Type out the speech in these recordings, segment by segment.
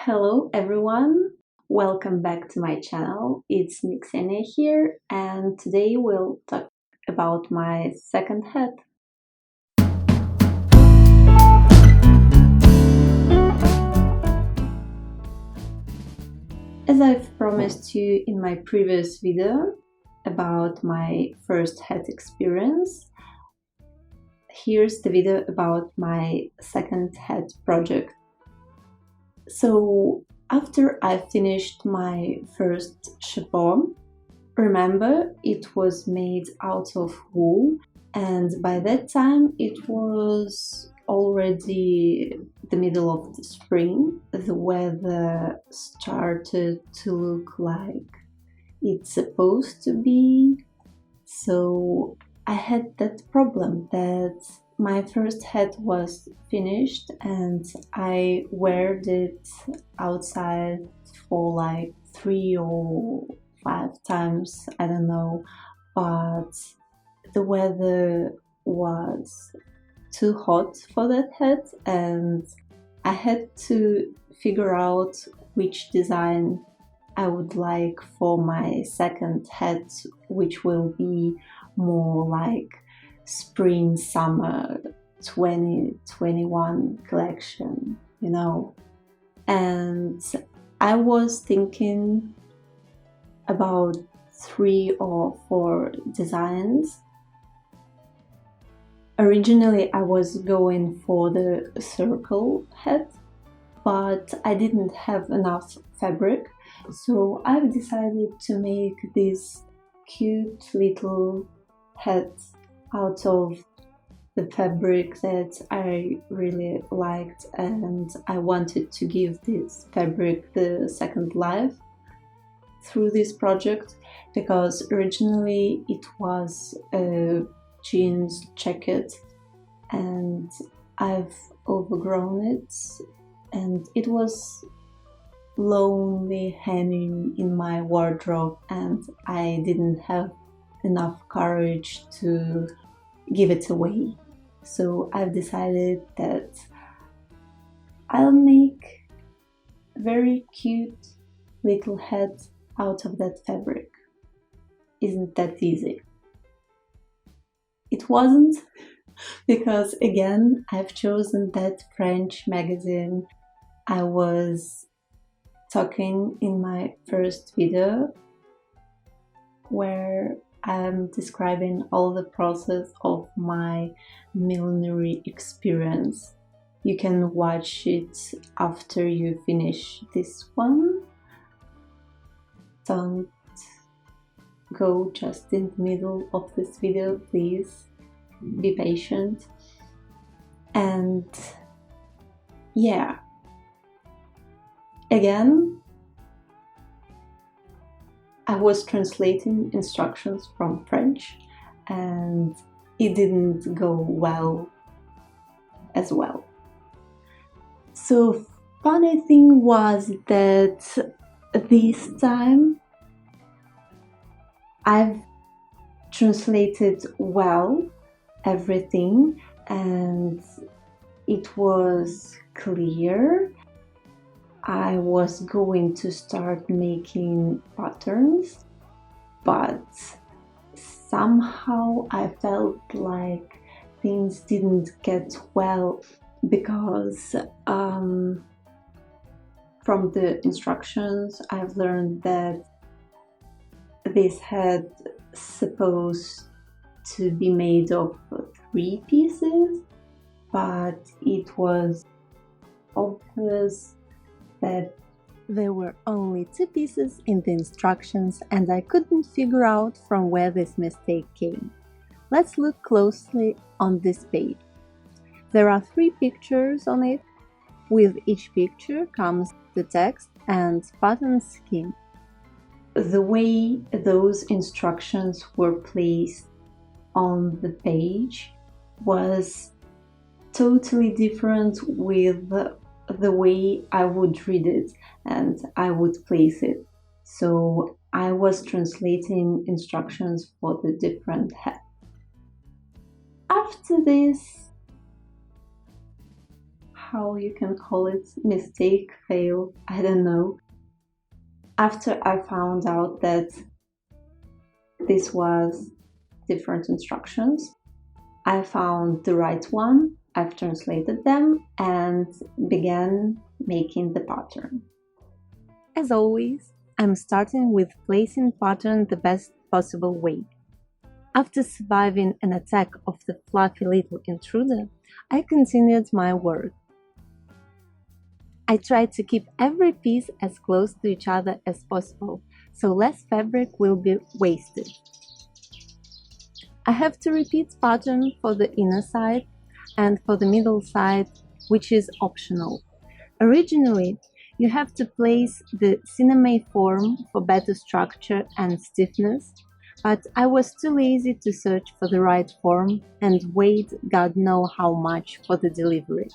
Hello everyone, welcome back to my channel. It's Nixenia here, and today we'll talk about my second hat. As I've promised you in my previous video about my first hat experience, here's the video about my second hat project. So after I finished my first chapeau, remember it was made out of wool, and by that time it was already the middle of the spring. The weather started to look like it's supposed to be. So I had that problem that my first hat was finished and I wear it outside for like 3 or 5 times, I don't know, but the weather was too hot for that hat and I had to figure out which design I would like for my second hat, which will be more like spring summer 2021 collection, and I was thinking about 3 or 4 designs. Originally I was going for the circle hat, but I didn't have enough fabric, so I've decided to make this cute little hat out of the fabric that I really liked, and I wanted to give this fabric the second life through this project, because originally it was a jeans jacket and I've overgrown it and it was lonely hanging in my wardrobe and I didn't have enough courage to give it away. So I've decided that I'll make a very cute little hat out of that fabric. Isn't that easy? It wasn't, because again I've chosen that French magazine I was talking in my first video, where I'm describing all the process of my millinery experience. You can watch it after you finish this one. Don't go just in the middle of this video, please. Be patient. And yeah, again, I was translating instructions from French and it didn't go well as well. So funny thing was that this time I've translated well everything and it was clear. I was going to start making patterns, but somehow I felt like things didn't get well, because from the instructions I've learned that this had supposed to be made of 3 pieces, but it was obvious that there were only 2 pieces in the instructions and I couldn't figure out from where this mistake came. Let's look closely on this page. There are 3 pictures on it. With each picture comes the text and pattern scheme. The way those instructions were placed on the page was totally different with the way I would read it and I would place it. So I was translating instructions for the different hats. After this, how you can call it, mistake, fail, I don't know. After I found out that this was different instructions, I found the right one, I've translated them and began making the pattern. As always, I'm starting with placing pattern the best possible way. After surviving an attack of the fluffy little intruder, I continued my work. I tried to keep every piece as close to each other as possible, so less fabric will be wasted. I have to repeat pattern for the inner side and for the middle side, which is optional. Originally, you have to place the cinemae form for better structure and stiffness, but I was too lazy to search for the right form and wait God know how much for the delivery.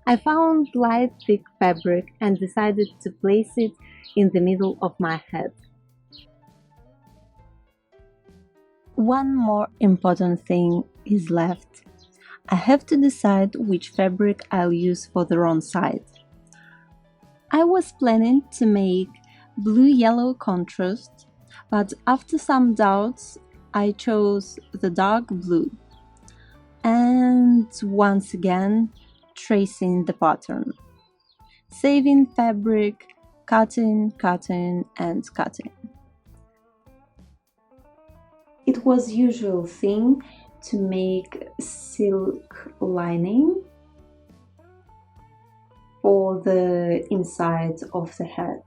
I found light thick fabric and decided to place it in the middle of my head. One more important thing is left. I have to decide which fabric I'll use for the wrong side. I was planning to make blue-yellow contrast, but after some doubts, I chose the dark blue. And once again, tracing the pattern. Saving fabric, cutting, cutting, and cutting. It was usual thing to make silk lining for the inside of the head,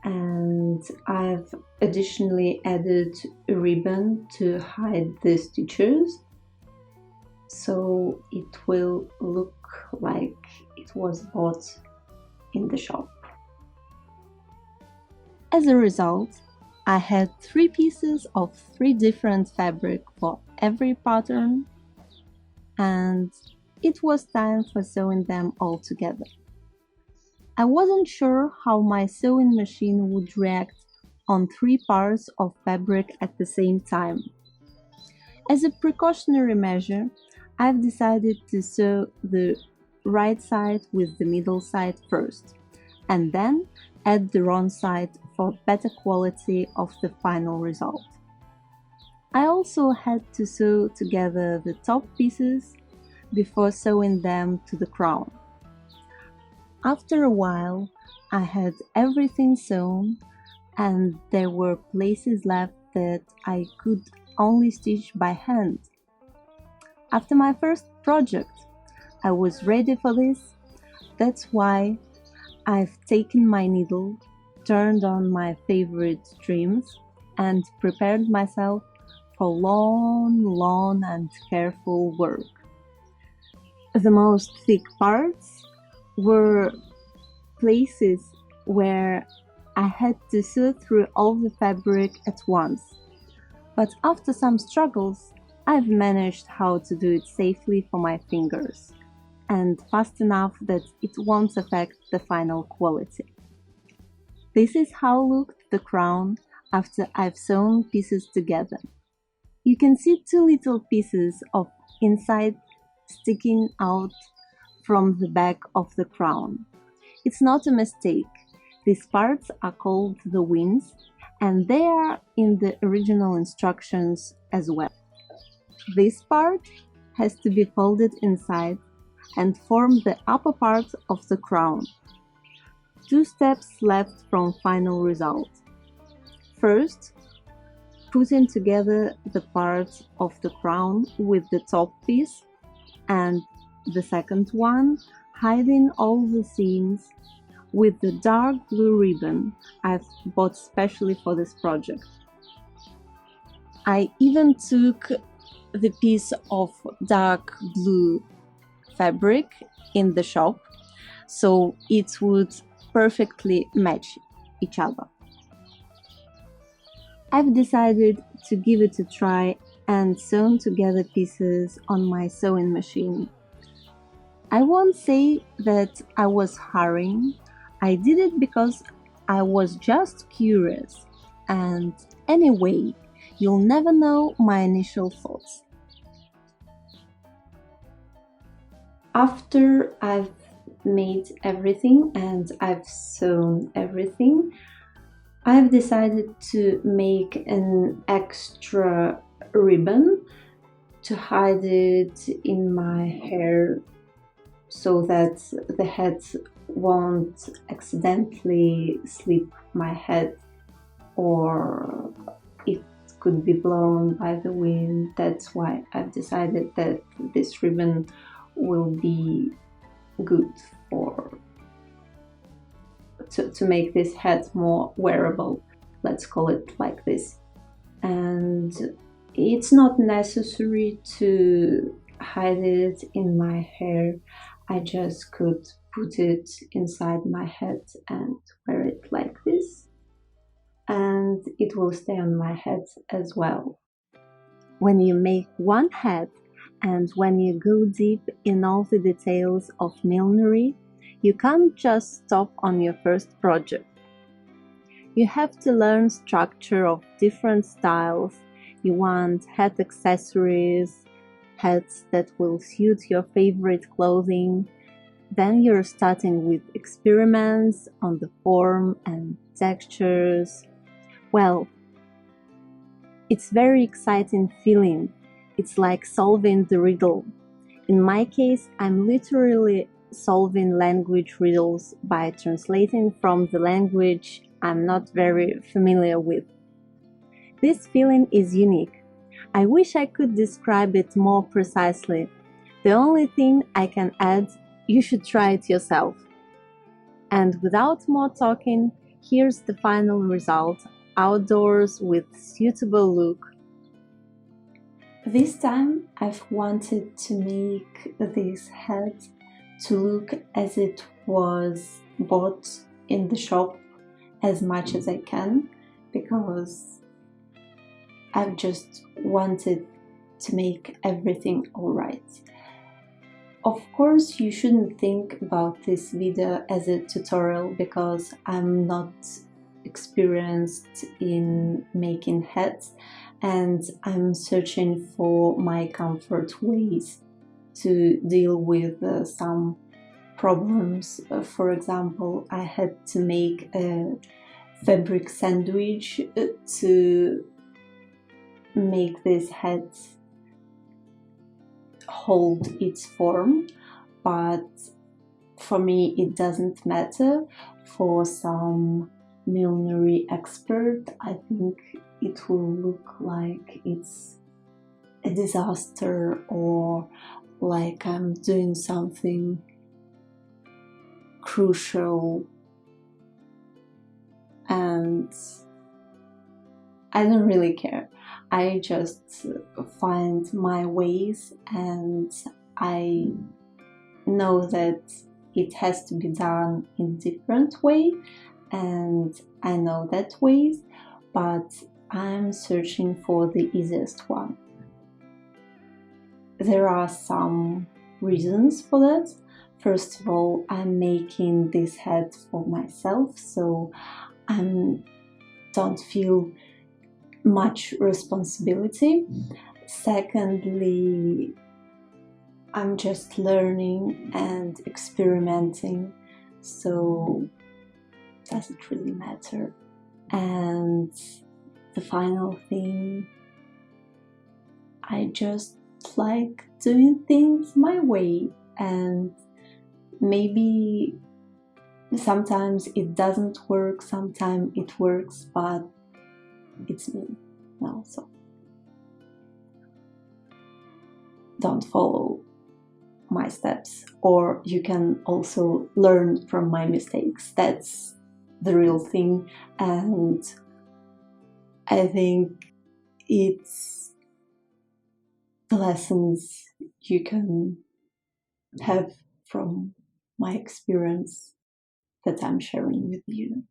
and I've additionally added a ribbon to hide the stitches, so it will look like it was bought in the shop. As a result, I had 3 pieces of 3 different fabric for every pattern, and it was time for sewing them all together. I wasn't sure how my sewing machine would react on 3 parts of fabric at the same time. As a precautionary measure, I've decided to sew the right side with the middle side first, and then add the wrong side for better quality of the final result. I also had to sew together the top pieces before sewing them to the crown. After a while, I had everything sewn, and there were places left that I could only stitch by hand. After my first project, I was ready for this. That's why I've taken my needle, turned on my favorite streams, and prepared myself for long and careful work. The most thick parts were places where I had to sew through all the fabric at once. But after some struggles, I've managed how to do it safely for my fingers, and fast enough that it won't affect the final quality. This is how looked the crown after I've sewn pieces together. You can see 2 little pieces of inside sticking out from the back of the crown. It's not a mistake. These parts are called the wings, and they are in the original instructions as well. This part has to be folded inside and form the upper part of the crown. 2 steps left from final result. First, putting together the parts of the crown with the top piece, and the second one, hiding all the seams with the dark blue ribbon I've bought specially for this project. I even took the piece of dark blue fabric in the shop, so it would perfectly match each other. I've decided to give it a try and sewn together pieces on my sewing machine. I won't say that I was hurrying. I did it because I was just curious, and anyway, you'll never know my initial thoughts. After I've made everything and I've sewn everything, I've decided to make an extra ribbon to hide it in my hair so that the head won't accidentally slip my head, or it could be blown by the wind. That's why I've decided that this ribbon will be good for to make this head more wearable, let's call it like this. And it's not necessary to hide it in my hair. I just could put it inside my head and wear it like this, and it will stay on my head as well. When you make one head and when you go deep in all the details of millinery, you can't just stop on your first project. You have to learn structure of different styles. You want hat accessories, hats that will suit your favorite clothing. Then you're starting with experiments on the form and textures. Well, it's very exciting feeling. It's like solving the riddle. In my case, I'm literally solving language riddles by translating from the language I'm not very familiar with. This feeling is unique. I wish I could describe it more precisely. The only thing I can add, you should try it yourself. And without more talking, here's the final result, outdoors with suitable look. This time I've wanted to make this hat to look as it was bought in the shop as much as I can, because I've just wanted to make everything alright. Of course, you shouldn't think about this video as a tutorial because I'm not experienced in making hats and I'm searching for my comfort ways to deal with some problems. For example, I had to make a fabric sandwich to make this hat hold its form, but for me it doesn't matter. For some millinery expert, I think it will look like it's a disaster or like I'm doing something crucial, and I don't really care. I just find my ways, and I know that it has to be done in a different way, and I know that ways, but I'm searching for the easiest one. There are some reasons for that. First of all, I'm making this hat for myself, so I don't feel much responsibility. Secondly, I'm just learning and experimenting, so does it really matter? And the final thing, I just like doing things my way, and maybe sometimes it doesn't work, sometimes it works, but it's me now, so don't follow my steps, or you can also learn from my mistakes. That's the real thing, and I think it's the lessons you can have from my experience that I'm sharing with you.